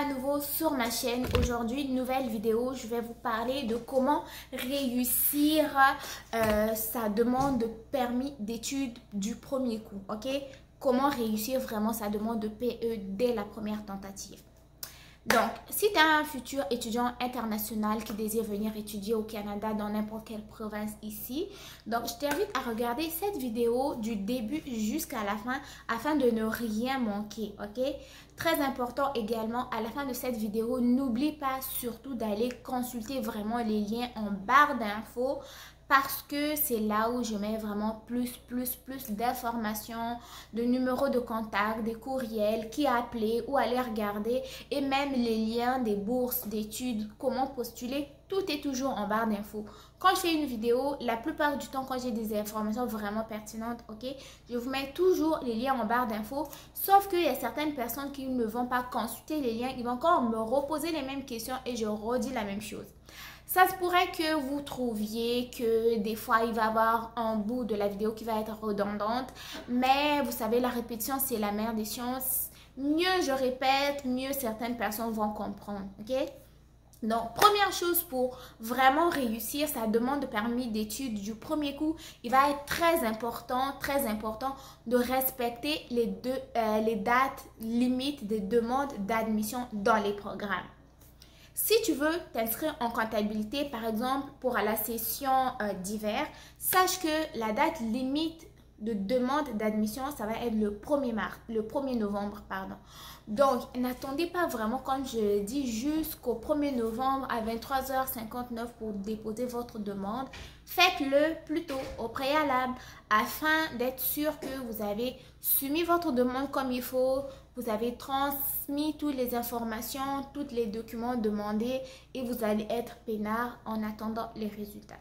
à nouveau sur ma chaîne. Aujourd'hui, nouvelle vidéo, je vais vous parler de comment réussir sa demande de permis d'études du premier coup, ok? Comment réussir vraiment sa demande de PE dès la première tentative. Donc, si tu es un futur étudiant international qui désire venir étudier au Canada dans n'importe quelle province ici, donc je t'invite à regarder cette vidéo du début jusqu'à la fin afin de ne rien manquer, ok? Très important également, à la fin de cette vidéo, n'oublie pas surtout d'aller consulter vraiment les liens en barre d'infos parce que c'est là où je mets vraiment plus d'informations, de numéros de contact, des courriels, qui appeler, où aller regarder et même les liens des bourses d'études, comment postuler, tout est toujours en barre d'infos. Quand je fais une vidéo, la plupart du temps, quand j'ai des informations vraiment pertinentes, ok, je vous mets toujours les liens en barre d'infos, sauf qu'il y a certaines personnes qui ne vont pas consulter les liens, ils vont encore me reposer les mêmes questions et je redis la même chose. Ça se pourrait que vous trouviez que des fois, il va y avoir un bout de la vidéo qui va être redondante. Mais vous savez, la répétition, c'est la mère des sciences. Mieux je répète, mieux certaines personnes vont comprendre. Ok? Donc, première chose pour vraiment réussir sa demande de permis d'études du premier coup, il va être très important de respecter les dates limites des demandes d'admission dans les programmes. Si tu veux t'inscrire en comptabilité, par exemple, pour la session d'hiver, sache que la date limite de demande d'admission, ça va être le 1er novembre, pardon. Donc, n'attendez pas vraiment, comme je l'ai dit, jusqu'au 1er novembre à 23h59 pour déposer votre demande. Faites-le plutôt au préalable afin d'être sûr que vous avez soumis votre demande comme il faut, vous avez transmis toutes les informations, tous les documents demandés et vous allez être peinard en attendant les résultats.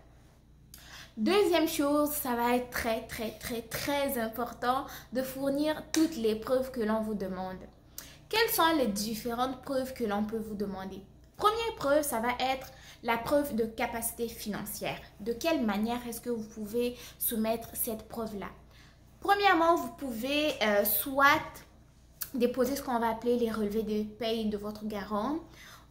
Deuxième chose, ça va être très important de fournir toutes les preuves que l'on vous demande. Quelles sont les différentes preuves que l'on peut vous demander? Première preuve, ça va être la preuve de capacité financière. De quelle manière est-ce que vous pouvez soumettre cette preuve-là? Premièrement, vous pouvez soit déposer ce qu'on va appeler les relevés de paye de votre garant.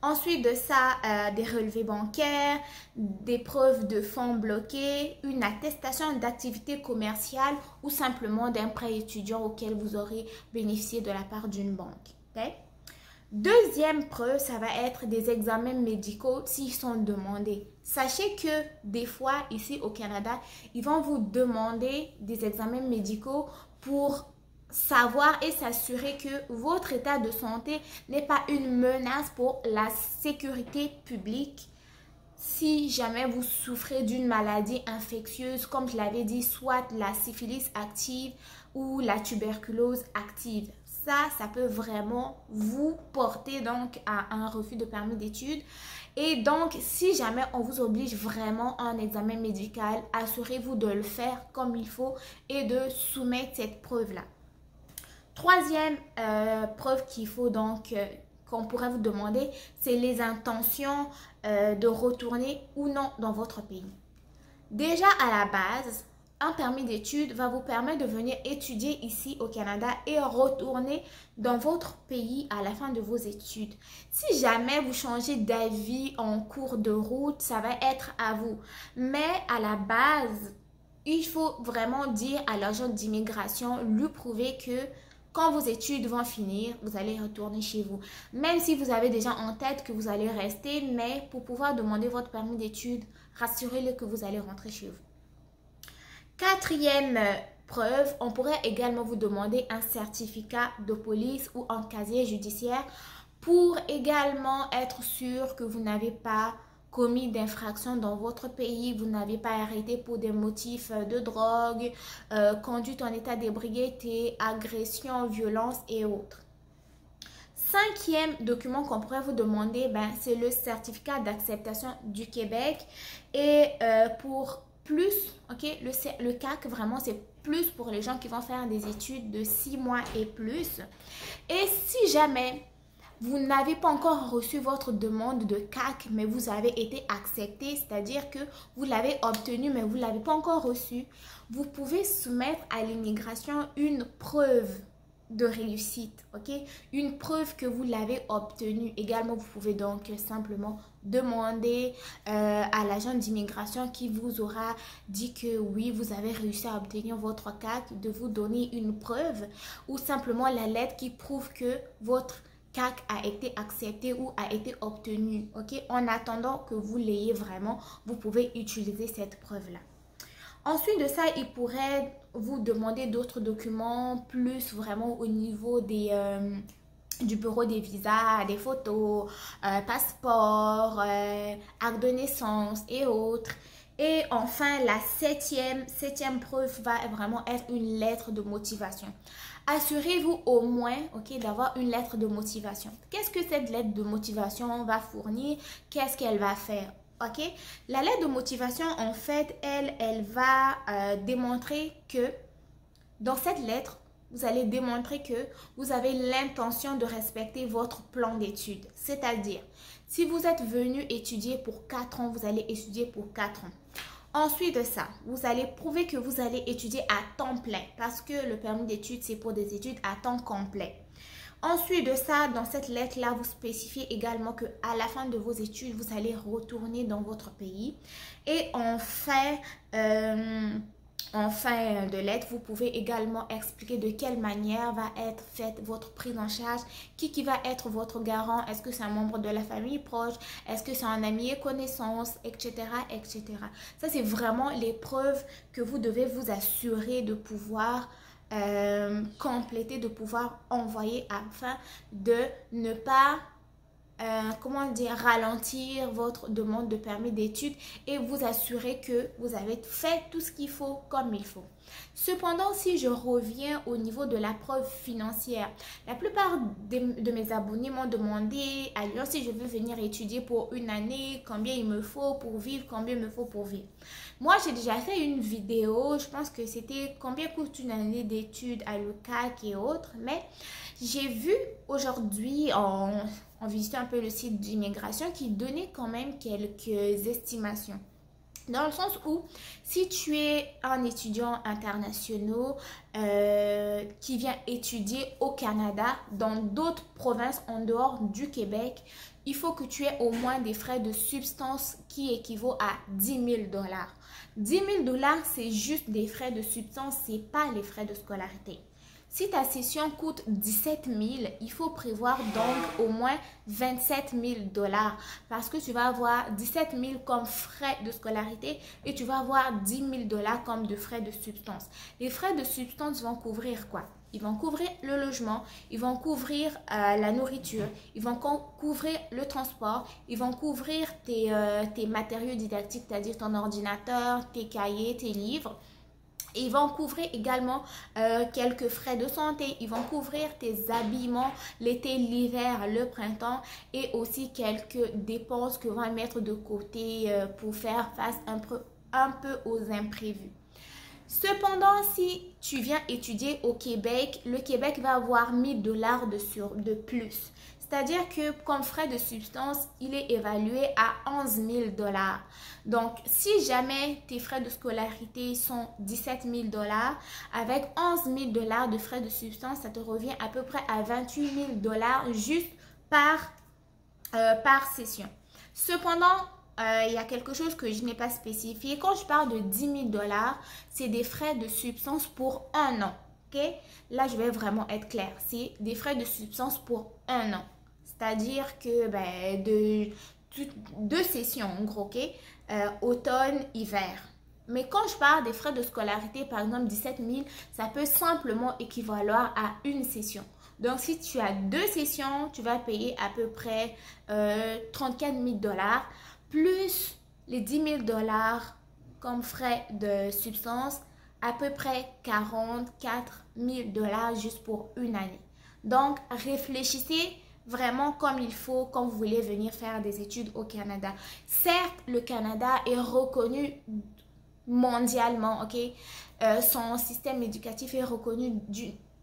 Ensuite de ça, des relevés bancaires, des preuves de fonds bloqués, une attestation d'activité commerciale ou simplement d'un prêt étudiant auquel vous aurez bénéficié de la part d'une banque. Okay? Deuxième preuve, ça va être des examens médicaux s'ils sont demandés. Sachez que des fois, ici au Canada, ils vont vous demander des examens médicaux pour savoir et s'assurer que votre état de santé n'est pas une menace pour la sécurité publique. Si jamais vous souffrez d'une maladie infectieuse, comme je l'avais dit, soit la syphilis active ou la tuberculose active. Ça peut vraiment vous porter donc à un refus de permis d'études. Et donc, si jamais on vous oblige vraiment à un examen médical, assurez-vous de le faire comme il faut et de soumettre cette preuve-là. Troisième preuve qu'il faut donc qu'on pourrait vous demander, c'est les intentions de retourner ou non dans votre pays. Déjà à la base, un permis d'études va vous permettre de venir étudier ici au Canada et retourner dans votre pays à la fin de vos études. Si jamais vous changez d'avis en cours de route, ça va être à vous. Mais à la base, il faut vraiment dire à l'agent d'immigration, lui prouver que quand vos études vont finir, vous allez retourner chez vous. Même si vous avez déjà en tête que vous allez rester, mais pour pouvoir demander votre permis d'études, rassurez-le que vous allez rentrer chez vous. Quatrième preuve, on pourrait également vous demander un certificat de police ou un casier judiciaire pour également être sûr que vous n'avez pas commis d'infraction dans votre pays, vous n'avez pas arrêté pour des motifs de drogue, conduite en état d'ébriété, agression, violence et autres. Cinquième document qu'on pourrait vous demander, c'est le certificat d'acceptation du Québec. Et pour plus, ok, le CAC, vraiment, c'est plus pour les gens qui vont faire des études de 6 mois et plus. Et si jamais vous n'avez pas encore reçu votre demande de CAC, mais vous avez été accepté, c'est-à-dire que vous l'avez obtenu, mais vous ne l'avez pas encore reçu, vous pouvez soumettre à l'immigration une preuve de réussite, ok? Une preuve que vous l'avez obtenue. Également, vous pouvez donc simplement demander à l'agent d'immigration qui vous aura dit que oui, vous avez réussi à obtenir votre CAC, de vous donner une preuve ou simplement la lettre qui prouve que votre CAC a été accepté ou a été obtenu, ok? En attendant que vous l'ayez vraiment, vous pouvez utiliser cette preuve-là. Ensuite de ça, il pourrait vous demander d'autres documents, plus vraiment au niveau du bureau des visas, des photos, passeport, acte de naissance et autres. Et enfin, la septième preuve va vraiment être une lettre de motivation. Assurez-vous au moins, ok, d'avoir une lettre de motivation. Qu'est-ce que cette lettre de motivation va fournir? Qu'est-ce qu'elle va faire? Ok, la lettre de motivation, en fait, elle va démontrer que dans cette lettre, vous allez démontrer que vous avez l'intention de respecter votre plan d'études. C'est-à-dire, si vous êtes venu étudier pour 4 ans, vous allez étudier pour 4 ans. Ensuite de ça, vous allez prouver que vous allez étudier à temps plein parce que le permis d'études, c'est pour des études à temps complet. Ensuite de ça, dans cette lettre-là, vous spécifiez également qu'à la fin de vos études, vous allez retourner dans votre pays. Et en fin de lettre, vous pouvez également expliquer de quelle manière va être faite votre prise en charge, qui va être votre garant, est-ce que c'est un membre de la famille proche, est-ce que c'est un ami et connaissance, etc., etc. Ça, c'est vraiment les preuves que vous devez vous assurer de pouvoir compléter, de pouvoir envoyer afin de ne pas comment dire, ralentir votre demande de permis d'études et vous assurer que vous avez fait tout ce qu'il faut comme il faut. Cependant, si je reviens au niveau de la preuve financière, la plupart de mes abonnés m'ont demandé, alors si je veux venir étudier pour une année, combien il me faut pour vivre, combien il me faut pour vivre. Moi, j'ai déjà fait une vidéo, je pense que c'était combien coûte une année d'études à l'UQAC et autres, mais j'ai vu aujourd'hui en visitant un peu le site d'immigration qui donnait quand même quelques estimations. Dans le sens où, si tu es un étudiant international qui vient étudier au Canada, dans d'autres provinces en dehors du Québec, il faut que tu aies au moins des frais de substance qui équivaut à 10 000 $. 10 000 $, c'est juste des frais de substance, ce n'est pas les frais de scolarité. Si ta session coûte 17 000, il faut prévoir donc au moins 27 000 $ parce que tu vas avoir 17 000 comme frais de scolarité et tu vas avoir 10 000 $ comme de frais de substance. Les frais de substance vont couvrir quoi? Ils vont couvrir le logement, ils vont couvrir la nourriture, ils vont couvrir le transport, ils vont couvrir tes matériaux didactiques, c'est-à-dire ton ordinateur, tes cahiers, tes livres. Ils vont couvrir également quelques frais de santé. Ils vont couvrir tes habillements l'été, l'hiver, le printemps et aussi quelques dépenses que vont mettre de côté pour faire face un peu aux imprévus. Cependant, si tu viens étudier au Québec, le Québec va avoir 1 000 $ de plus. C'est-à-dire que comme frais de substance, il est évalué à 11 000 $. Donc, si jamais tes frais de scolarité sont 17 000 $, avec 11 000 $ de frais de substance, ça te revient à peu près à 28 000 $ juste par session. Cependant, il y a quelque chose que je n'ai pas spécifié. Quand je parle de 10 000 $, c'est des frais de substance pour un an. Okay? Là, je vais vraiment être claire. C'est des frais de substance pour un an. C'est-à-dire que deux sessions, en gros, ok? Automne, hiver. Mais quand je parle des frais de scolarité, par exemple 17 000, ça peut simplement équivaloir à une session. Donc, si tu as 2 sessions, tu vas payer à peu près 34 000 $, plus les 10 000 $ comme frais de substance, à peu près 44 000 $ juste pour une année. Donc, réfléchissez vraiment comme il faut quand vous voulez venir faire des études au Canada. Certes, le Canada est reconnu mondialement, ok? Son système éducatif est reconnu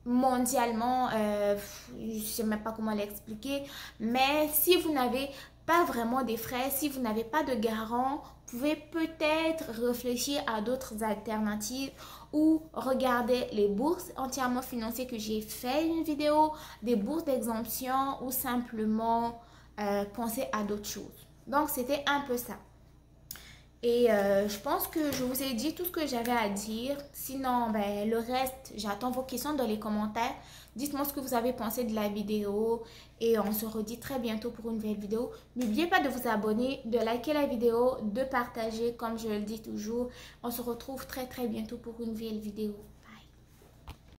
mondialement, je ne sais même pas comment l'expliquer, mais si vous n'avez pas vraiment des frais, si vous n'avez pas de garant, vous pouvez peut-être réfléchir à d'autres alternatives ou regarder les bourses entièrement financées que j'ai fait une vidéo, des bourses d'exemption ou simplement penser à d'autres choses. Donc c'était un peu ça. Et je pense que je vous ai dit tout ce que j'avais à dire. Sinon, ben, le reste, j'attends vos questions dans les commentaires. Dites-moi ce que vous avez pensé de la vidéo. Et on se redit très bientôt pour une nouvelle vidéo. N'oubliez pas de vous abonner, de liker la vidéo, de partager comme je le dis toujours. On se retrouve très bientôt pour une nouvelle vidéo.